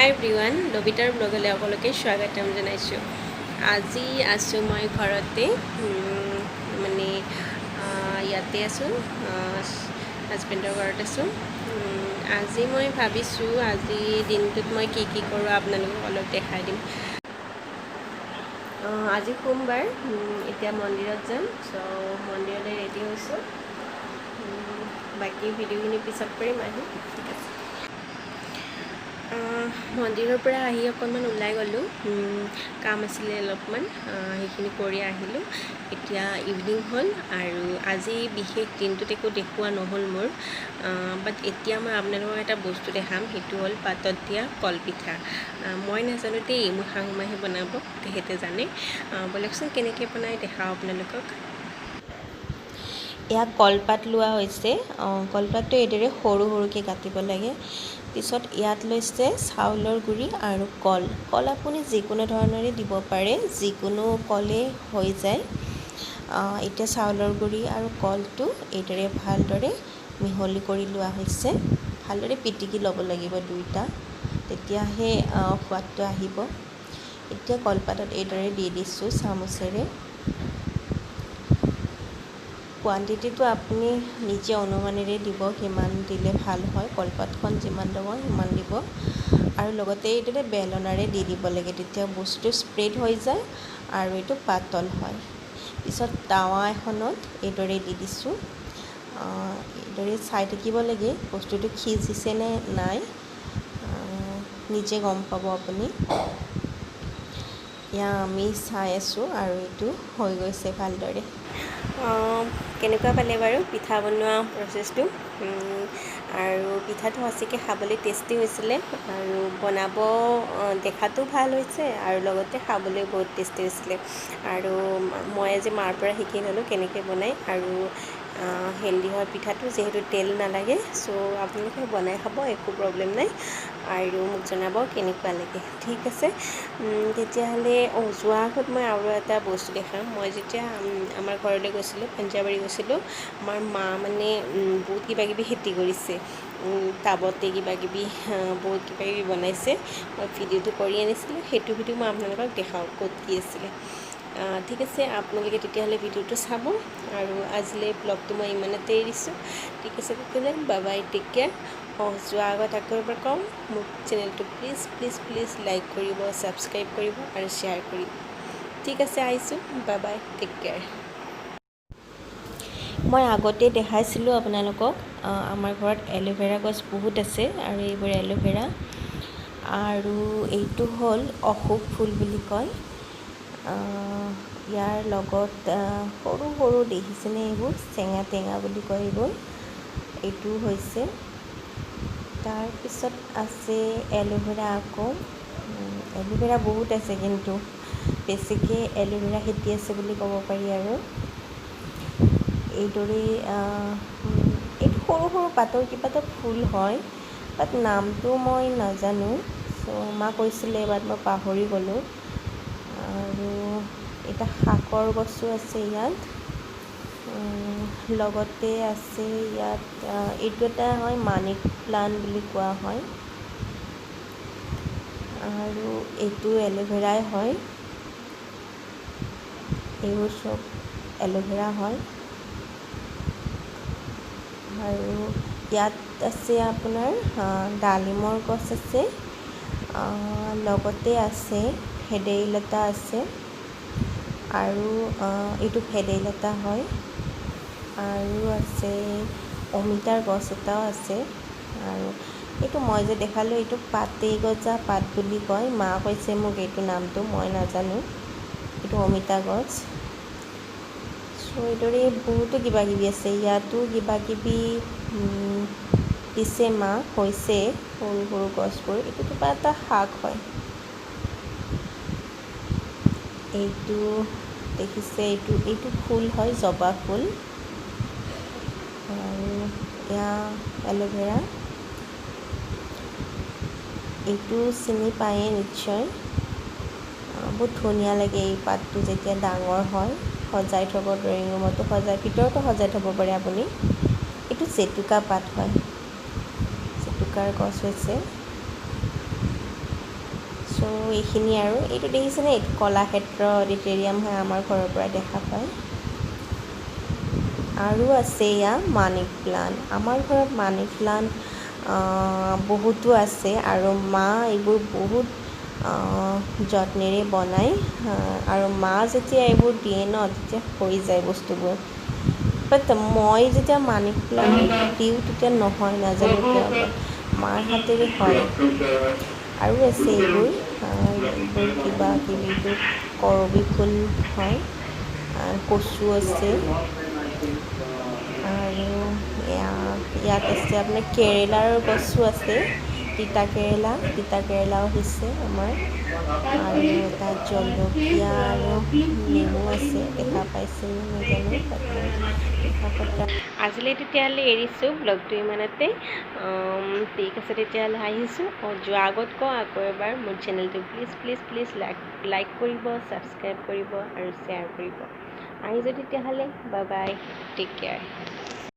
হাই everyone, লবিতাৰ ব্লগলৈ সকলোকে স্বাগতম জনাইছোঁ। আজি আছোঁ মই ঘৰতে, মানে ইয়াতে আছোঁ, হাজবেণ্ডৰ ঘৰত আছোঁ। আজি মই ভাবিছোঁ আজি দিনটোত মই কি কৰোঁ আপোনালোকক অলপ দেখাই দিম। আজি সোমবাৰ, এতিয়া মন্দিৰত যাম, চ' মন্দিৰলৈ ৰেডি হৈছোঁ। বাকী ভিডিঅ'খিনি পিছত কৰিম আহি, ঠিক আছে। মন্দিৰৰ পৰা আহি অকণমান ওলাই গ'লোঁ, কাম আছিলে অলপমান, সেইখিনি কৰি আহিলোঁ। এতিয়া ইভিনিং হ'ল আৰু আজি বিশেষ দিনটোত একো দেখুওৱা নহ'ল মোৰ, বাট এতিয়া মই আপোনালোকক এটা বস্তু দেখাম, সেইটো হ'ল পাতত দিয়া কলপিঠা। মই নাজানো দেই, মোৰ শাহুমাহে বনাব, তেখেতে জানে। ব'লকচোন কেনেকৈ বনাই দেখাওঁ আপোনালোকক। ইয়াত কলপাত লোৱা হৈছে, কলপাতটো এইদৰে সৰু সৰুকৈ কাটিব লাগে। পিছত ইয়াত লৈছে চাউলৰ গুড়ি আৰু কল আপুনি যিকোনো ধৰণৰে দিব পাৰে, যিকোনো কলেই হৈ যায়। এতিয়া চাউলৰ গুড়ি আৰু কলটো এইদৰে ভালদৰে মিহলি কৰি লোৱা হৈছে। ভালদৰে পিটিকি ল'ব লাগিব দুইটা, তেতিয়াহে সোৱাদটো আহিব। এতিয়া কলপাতত এইদৰে দি দিছোঁ চামুচেৰে। কোৱান্টিটিটো আপুনি নিজে অনুমানেৰে দিব, কিমান দিলে ভাল হয়। কলপাতখন যিমান ল'ব সিমান দিব, আৰু লগতে এইদৰে বেলনাৰে দি দিব লাগে, তেতিয়া বস্তুটো স্প্ৰেড হৈ যায় আৰু এইটো পাতল হয়। পিছত টাৱা এখনত এইদৰে দি দিছোঁ, এইদৰে চাই থাকিব লাগে বস্তুটো সিজিছে নে নাই, নিজে গম পাব আপুনি। এয়া আমি চাই আছোঁ আৰু এইটো হৈ গৈছে ভালদৰে। কেনেকুৱা পালে বাৰু পিঠা বনোৱা প্ৰচেছটো? আৰু পিঠাটো সঁচাকৈ খাবলৈ টেষ্টি হৈছিলে, আৰু বনাব দেখাতো ভাল হৈছে আৰু লগতে খাবলৈ বহুত টেষ্টি হৈছিলে। আৰু মই আজি মাৰ পৰা শিকি ল'লোঁ কেনেকৈ বনায়, আৰু হেল্ডি হয় পিঠাটো, যিহেতু তেল নালাগে। চ' আপোনালোকে বনাই খাব, একো প্ৰব্লেম নাই, আৰু মোক জনাব কেনেকুৱা লাগে, ঠিক আছে। তেতিয়াহ'লে যোৱাৰ আগত মই আৰু এটা বস্তু দেখাম। মই যেতিয়া আমাৰ ঘৰলৈ গৈছিলোঁ, পাঞ্জাবাৰী গৈছিলোঁ, আমাৰ মা মানে বহুত কিবাকিবি খেতি কৰিছে, টাবতে কিবাকিবি বহুত কিবাকিবি বনাইছে। মই ভিডিঅ'টো কৰি আনিছিলোঁ, সেইটো ভিডিঅ' মই আপোনালোকক দেখাওঁ ক'ত কি আছিলে। ঠিক আছে, আপোনালোকে তেতিয়াহ'লে ভিডিঅ'টো চাব, আৰু আজিলৈ ব্লগটো মই ইমানতে এৰিছোঁ। ঠিক আছে, তেতিয়াহ'লে বাই বাই, টেক কেয়াৰ। যোৱাৰ আগত আকৌ এবাৰ কওঁ, মোৰ চেনেলটো প্লিজ প্লিজ প্লিজ লাইক কৰিব, ছাবস্ক্ৰাইব কৰিব আৰু শ্বেয়াৰ কৰিব। ঠিক আছে, আহিছোঁ, বাই বাই, টেক কেয়াৰ। মই আগতে দেখাইছিলোঁ আপোনালোকক, আমাৰ ঘৰত এল'ভেৰা গছ বহুত আছে, আৰু এইবোৰ এল'ভেৰা, আৰু এইটো হ'ল অশোক ফুল বুলি কয়। ইয়াৰ লগত সৰু সৰু দেখিছেনে, এইবোৰ চেঙা টেঙা বুলি কয় এইবোৰ, এইটো হৈছে। তাৰপিছত আছে এল'ভেৰা। আকৌ এল'ভেৰা বহুত আছে, কিন্তু বেছিকৈ এল'ভেৰা খেতি আছে বুলি ক'ব পাৰি। আৰু এইদৰে এইটো সৰু সৰু পাতৰ কিবা এটা ফুল হয়, বাট নামটো মই নাজানো। চ' মা কৈছিলে, বাট মই পাহৰি গ'লোঁ। আৰু এটা শাকৰ গছো আছে ইয়াত, লগতে আছে ইয়াত এইটো এটা হয় মানি প্লাণ্ট বুলি কোৱা হয়, আৰু এইটো এল'ভেৰাই হয়। এইবোৰ চব এল'ভেৰা হয়। আৰু ইয়াত আছে আপোনাৰ ডালিমৰ গছ আছে, লগতে আছে ভেদাইলতা আছে, আৰু এইটো ভেদাইলতা হয়। আৰু আছে অমিতাৰ গছ এটাও আছে। আৰু এইটো মই যে দেখালোঁ, এইটো পাতে গজা পাত বুলি কয়। মা কৈছে মোক এইটো নামটো, মই নাজানো। এইটো অমিতা গছ। চ' এইদৰে বহুতো কিবাকিবি আছে, ইয়াতো কিবাকিবি দিছে মা, হৈছে সৰু সৰু গছবোৰ। এইটো কিবা এটা শাক হয়, এইটো দেখিছে, এইটো ফুল হয়, জবা ফুল। আৰু এয়া এল'ভেৰা, এইটো চিনি পায়েই নিশ্চয়। বহুত ধুনীয়া লাগে এই পাতটো যেতিয়া ডাঙৰ হয়, সজাই থ'ব, ড্ৰয়িং ৰুমতো ভিতৰতো সজাই থ'ব পাৰে আপুনি। এইটো জেতুকা পাত হয়, জেতুকাৰ গছ হৈছে। চ' এইখিনি আৰু এইটো দেখিছেনে, এইটো কলাক্ষেত্ৰ অডিটৰিয়াম হয়, আমাৰ ঘৰৰ পৰা দেখা পায়। আৰু আছে এয়া মানি প্লাণ্ট। আমাৰ ঘৰত মানি প্লাণ্ট বহুতো আছে আৰু মা এইবোৰ বহুত যত্নেৰে বনায় আৰু মা যেতিয়া এইবোৰ দিয়ে ন, তেতিয়া হৈ যায় বস্তুবোৰ। বাট মই যেতিয়া মানি প্লাণ্ট দিওঁ তেতিয়া নহয়, নাজানো কিয়, মাৰ হাতেৰে হয়। আৰু আছে এইবোৰ কিবা কিবি, এইটো কৰবী ফুল হয়, কচু আছে, আৰু ইয়াত আছে আপোনাৰ কেৰেলাৰ গছো আছে, তিতা কেৰেলাও হৈছে আমাৰ, আৰু তাত জলকীয়া আৰু নেমু আছে, দেখা পাইছে নাজানো, আজিলৈ তেতিয়াহ'লে এৰিছোঁ ব্লগটো ইমানতে। ঠিক আছে তেতিয়াহ'লে আহিছোঁ। যোৱাৰ আগত কওঁ আকৌ এবাৰ, মোৰ চেনেলটো প্লিজ লাইক কৰিব, ছাবস্ক্ৰাইব কৰিব আৰু শ্বেয়াৰ কৰিব। আহিছোঁ তেতিয়াহ'লে, বাই বাই, টেক কেয়াৰ।